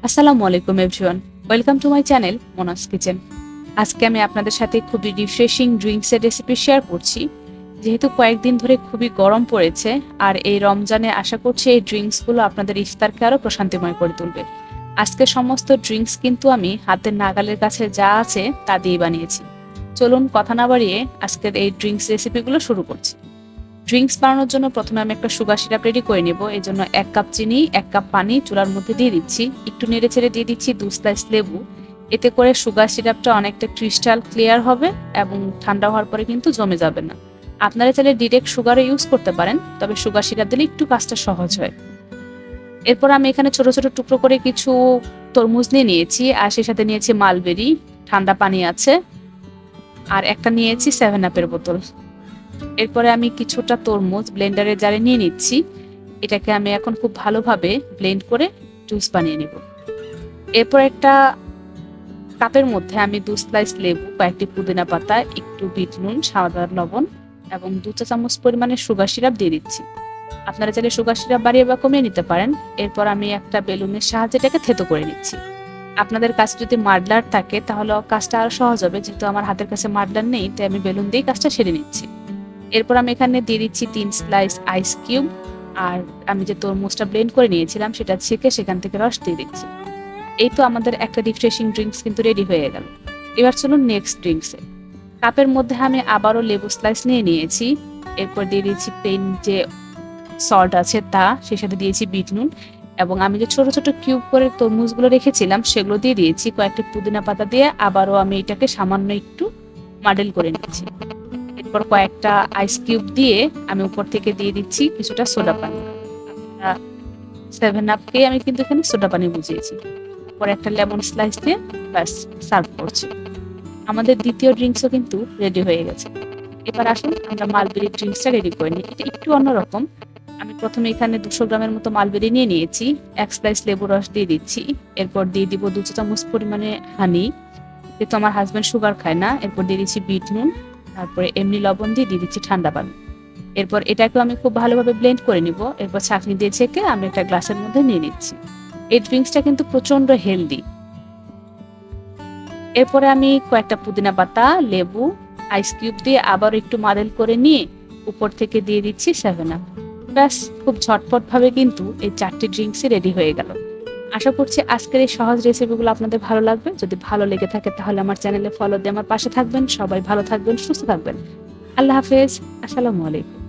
আসসালামু আলাইকুম everyone, welcome to my channel Monas kitchen. আজকে আমি আপনাদের সাথে খুবই রিফ্রেশিং ড্রিঙ্কসের রেসিপি শেয়ার করছি। যেহেতু কয়েকদিন ধরে খুবই গরম পড়েছে আর এই রমজানে আশা করছি এই ড্রিঙ্কসগুলো আপনাদের ইফতারকে আরও প্রশান্তিময় করে তুলবে। আজকে সমস্ত ড্রিঙ্কস কিন্তু আমি হাতের নাগালের কাছে যা আছে তা দিয়ে বানিয়েছি। চলুন কথা না বাড়িয়ে আজকের এই ড্রিঙ্কস রেসিপিগুলো শুরু করছি। ড্রিঙ্কস বানানোর জন্য প্রথমে আমি একটা সুগার সিরাপ রেডি করে নেব। এর জন্য 1 কাপ চিনি, 1 কাপ পানি চুলার মধ্যে দিয়ে দিচ্ছি। একটু নেড়ে ছেড়ে দিয়ে দিচ্ছি 2 স্লাইস লেবু। এতে করে সুগার সিরাপটা অনেকটা ক্রিস্টাল ক্লিয়ার হবে এবং ঠান্ডা হওয়ার পরে কিন্তু জমে যাবে না। আপনারা চাইলে ডিরেক্ট সুগারও ইউজ করতে পারেন, তবে সুগার সিরাপ দিলে একটু কাজটা সহজ হয়। এরপর আমি এখানে ছোট ছোট টুকরো করে কিছু তরমুজ নিয়ে নিয়েছি, আর সেই সাথে নিয়েছি মালবেরি, ঠান্ডা পানি আছে, আর একটা নিয়েছি 7 আপের বোতল। এরপরে আমি কিছুটা তরমুজ ব্লেন্ডারের জারে নিয়ে নিচ্ছি। এটাকে আমি এখন খুব ভালোভাবে ব্লেন্ড করে জুস বানিয়ে নেব। এরপর একটা কাপের মধ্যে আমি 2 স্লাইস লেবু, কয়েকটি পুদিনা পাতা, একটু বিট নুন, স্বাদ লবণ এবং 2 চা চামচ পরিমাণে সুগার সিরাপ দিয়ে দিচ্ছি। আপনারা চাইলে সুগার সিরাপ বাড়িয়ে বা কমিয়ে নিতে পারেন। এরপর আমি একটা বেলুনের সাহায্যে এটাকে থেতো করে নিচ্ছি। আপনাদের কাছে যদি মাডলার থাকে তাহলে কাজটা আরো সহজ হবে, যেহেতু আমার হাতের কাছে মাডলার নেই তাই আমি বেলুন দিয়ে কাজটা সেরে নিচ্ছি। এরপর আমি এখানে দিয়ে দিচ্ছি 3 স্লাইস আইস কিউব, আর আমি যে তরমুজটা ব্লেন্ড করে নিয়েছিলাম সেটা ছেঁকে সেখান থেকে রস দিয়ে দিচ্ছি। এই তো আমাদের একটা রিফ্রেশিং ড্রিঙ্কস কিন্তু রেডি হয়ে গেল। এবার চলুন নেক্সট ড্রিঙ্কসে। কাপের মধ্যে আমি আবারও লেবু স্লাইস নিয়ে নিয়েছি। এরপর দিয়ে দিয়েছি প্লেন যে সল্ট আছে তা, সেই সাথে দিয়েছি বিট নুন এবং আমি যে ছোট ছোট কিউব করে তরমুজগুলো রেখেছিলাম সেগুলো দিয়ে দিয়েছি। কয়েকটি পুদিনা পাতা দিয়ে আবারও আমি এটাকে সামান্য একটু মডেল করে নিচ্ছি। এরপর কয়েকটা আইস কিউব দিয়ে আমি উপর থেকে দিয়ে দিচ্ছি কিছুটা সোডা পানি। 7 আপকে আমি কিন্তু এখানে সোডা পানি বুঝিয়েছি। পরে একটা লেমন স্লাইস দিয়ে ব্যাস সার্ভ করছি। আমাদের দ্বিতীয় ড্রিঙ্কসও কিন্তু রেডি হয়ে গেছে। এবার আসুন আমরা মালবেরি ড্রিঙ্কসটা রেডি করে নিই। এটা একটু অন্যরকম। আমি প্রথমে এখানে 200 গ্রামের মতো মালবেরি নিয়ে নিয়েছি, 1 স্লাইস লেবু রস দিয়ে দিচ্ছি। এরপর দিয়ে দিব 2 চা চামচ পরিমাণে হানি, যেহেতু আমার হাজব্যান্ড সুগার খায় না। এরপর দিয়ে দিচ্ছি বিট নুন, তারপরে এমনি লবণ দিয়ে দিচ্ছি ঠান্ডা পানি। এরপর এটাকে আমি খুব ভালোভাবে ব্লেন্ড করে নিব। এরপর ছাঁকনি দিয়ে ছেঁকে আমি একটা গ্লাসের মধ্যে নিয়ে নিচ্ছি। এই ড্রিঙ্কসটা কিন্তু প্রচন্ড হেলদি। এরপরে আমি কয়েকটা পুদিনা পাতা, লেবু, আইস কিউব দিয়ে আবার একটু মাডেল করে নিয়ে উপর থেকে দিয়ে দিচ্ছি 7 আপ। ব্যাস খুব ঝটপট ভাবে কিন্তু এই 4টি ড্রিঙ্কসই রেডি হয়ে গেল। আশা করছি আজকের এই সহজ রেসিপিগুলো আপনাদের ভালো লাগবে। যদি ভালো লেগে থাকে তাহলে আমার চ্যানেলে ফলো দিয়ে আমার পাশে থাকবেন। সবাই ভালো থাকবেন, সুস্থ থাকবেন। আল্লাহ হাফেজ, আসসালামু আলাইকুম।